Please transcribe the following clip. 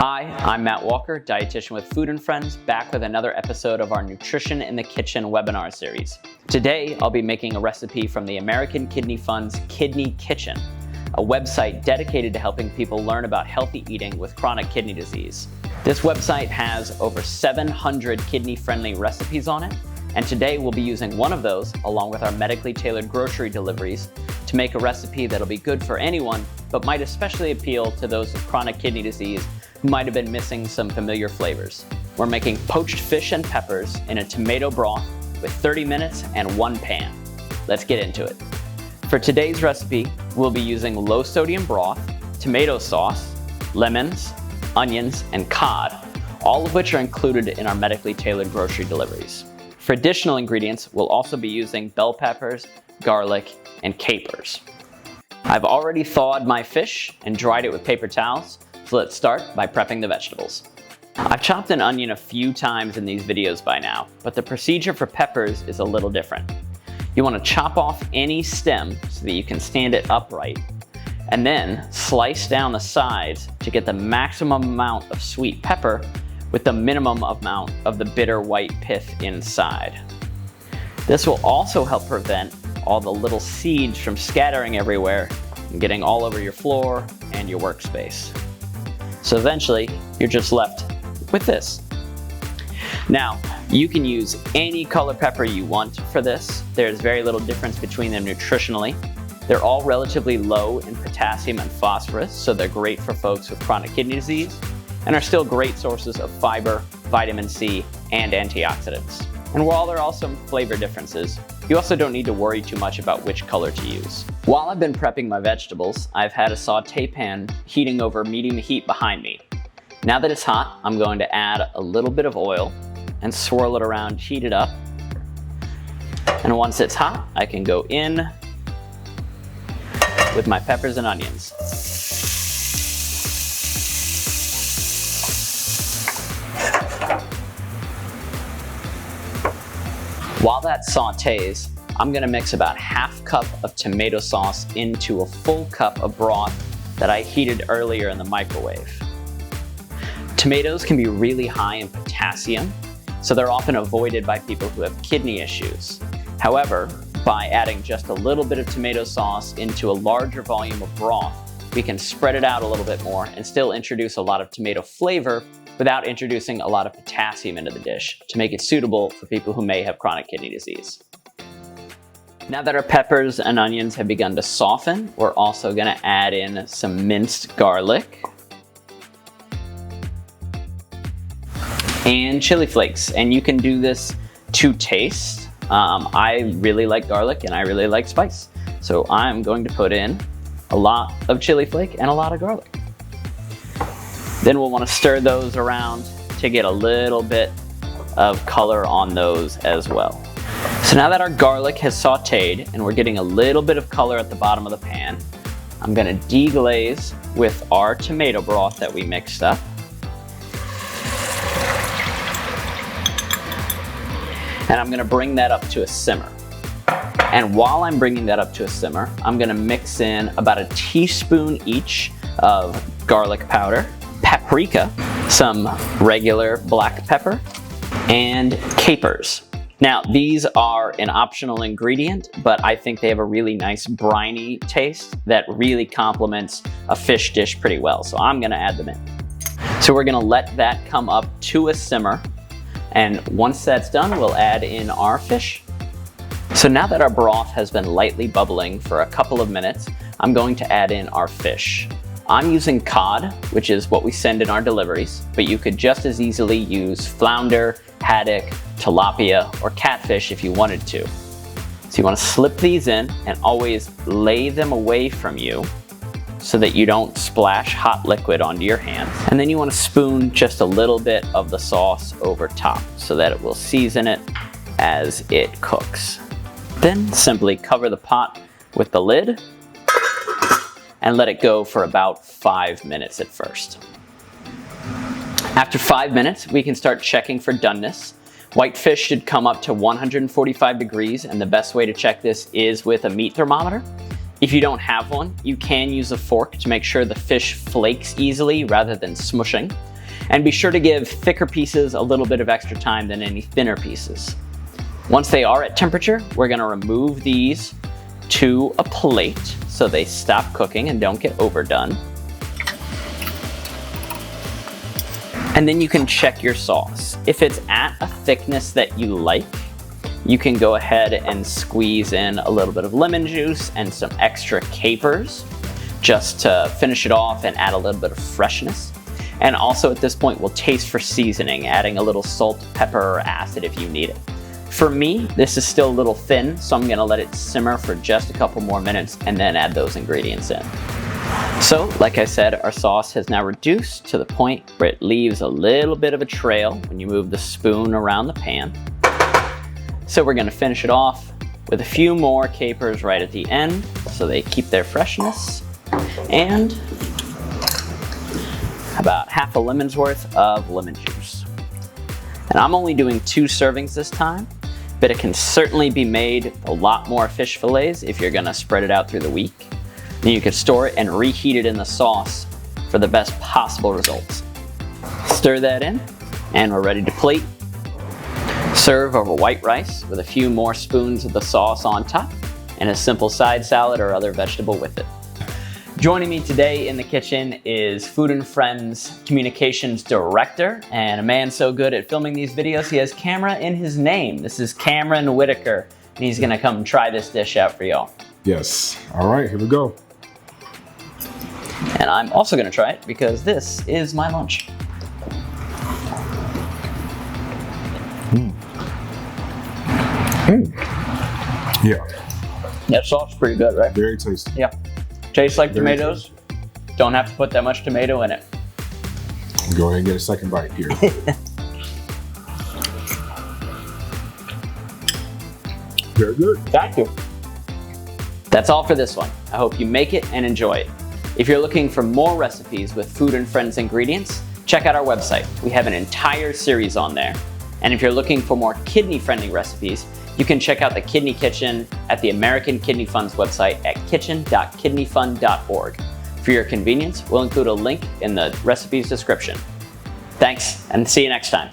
Hi, I'm Matt Walker, dietitian with Food and Friends, back with another episode of our Nutrition in the Kitchen webinar series. Today, I'll be making a recipe from the American Kidney Fund's Kidney Kitchen, a website dedicated to helping people learn about healthy eating with chronic kidney disease. This website has over 700 kidney-friendly recipes on it, and today we'll be using one of those, along with our medically tailored grocery deliveries, to make a recipe that'll be good for anyone, but might especially appeal to those with chronic kidney disease who might have been missing some familiar flavors. We're making poached fish and peppers in a tomato broth with 30 minutes and one pan. Let's get into it. For today's recipe, we'll be using low sodium broth, tomato sauce, lemons, onions, and cod, all of which are included in our medically tailored grocery deliveries. For additional ingredients, we'll also be using bell peppers, garlic, and capers. I've already thawed my fish and dried it with paper towels, so let's start by prepping the vegetables. I've chopped an onion a few times in these videos by now, but the procedure for peppers is a little different. You want to chop off any stem so that you can stand it upright, and then slice down the sides to get the maximum amount of sweet pepper with the minimum amount of the bitter white pith inside. This will also help prevent all the little seeds from scattering everywhere and getting all over your floor and your workspace. So eventually, you're just left with this. Now, you can use any color pepper you want for this. There's very little difference between them nutritionally. They're all relatively low in potassium and phosphorus, so they're great for folks with chronic kidney disease, and are still great sources of fiber, vitamin C, and antioxidants. And while there are some flavor differences, you also don't need to worry too much about which color to use. While I've been prepping my vegetables, I've had a saute pan heating over medium heat behind me. Now that it's hot, I'm going to add a little bit of oil and swirl it around, heat it up. And once it's hot, I can go in with my peppers and onions. While that sautés, I'm gonna mix about ½ cup of tomato sauce into a full cup of broth that I heated earlier in the microwave. Tomatoes can be really high in potassium, so they're often avoided by people who have kidney issues. However, by adding just a little bit of tomato sauce into a larger volume of broth, we can spread it out a little bit more and still introduce a lot of tomato flavor without introducing a lot of potassium into the dish to make it suitable for people who may have chronic kidney disease. Now that our peppers and onions have begun to soften, we're also gonna add in some minced garlic and chili flakes. And you can do this to taste. I really like garlic and I really like spice. So I'm going to put in a lot of chili flake and a lot of garlic. Then we'll want to stir those around to get a little bit of color on those as well. So now that our garlic has sauteed and we're getting a little bit of color at the bottom of the pan, I'm going to deglaze with our tomato broth that we mixed up. And I'm going to bring that up to a simmer. And while I'm bringing that up to a simmer, I'm going to mix in about a teaspoon each of garlic powder, paprika, some regular black pepper, and capers. Now, these are an optional ingredient, but I think they have a really nice briny taste that really complements a fish dish pretty well, so I'm gonna add them in. So we're gonna let that come up to a simmer, and once that's done, we'll add in our fish. So now that our broth has been lightly bubbling for a couple of minutes, I'm going to add in our fish. I'm using cod, which is what we send in our deliveries, but you could just as easily use flounder, haddock, tilapia, or catfish if you wanted to. So you want to slip these in and always lay them away from you so that you don't splash hot liquid onto your hands. And then you want to spoon just a little bit of the sauce over top so that it will season it as it cooks. Then simply cover the pot with the lid and let it go for about 5 minutes at first. After 5 minutes, we can start checking for doneness. White fish should come up to 145 degrees, and the best way to check this is with a meat thermometer. If you don't have one, you can use a fork to make sure the fish flakes easily rather than smushing. And be sure to give thicker pieces a little bit of extra time than any thinner pieces. Once they are at temperature, we're gonna remove these to a plate so they stop cooking and don't get overdone. And then you can check your sauce. If it's at a thickness that you like, you can go ahead and squeeze in a little bit of lemon juice and some extra capers just to finish it off and add a little bit of freshness. And also at this point, we'll taste for seasoning, adding a little salt, pepper, or acid if you need it. For me, this is still a little thin, so I'm gonna let it simmer for just a couple more minutes and then add those ingredients in. So, like I said, our sauce has now reduced to the point where it leaves a little bit of a trail when you move the spoon around the pan. So we're gonna finish it off with a few more capers right at the end so they keep their freshness, and about half a lemon's worth of lemon juice. And I'm only doing 2 servings this time, but it can certainly be made a lot more fish fillets if you're gonna spread it out through the week. Then you can store it and reheat it in the sauce for the best possible results. Stir that in, and we're ready to plate. Serve over white rice with a few more spoons of the sauce on top, and a simple side salad or other vegetable with it. Joining me today in the kitchen is Food and Friends Communications Director, and a man so good at filming these videos, he has camera in his name. This is Cameron Whitaker, and he's gonna come try this dish out for y'all. Yes. All right, here we go. And I'm also gonna try it because this is my lunch. Yeah. That sauce is pretty good, right? Very tasty. Yeah. Tastes like Very tomatoes. Don't have to put that much tomato in it. Go ahead and get a second bite here. Very good. Thank you. That's all for this one. I hope you make it and enjoy it. If you're looking for more recipes with Food and Friends ingredients, check out our website. We have an entire series on there. And if you're looking for more kidney-friendly recipes, you can check out the Kidney Kitchen at the American Kidney Fund's website at kitchen.kidneyfund.org. For your convenience, we'll include a link in the recipe's description. Thanks, and see you next time.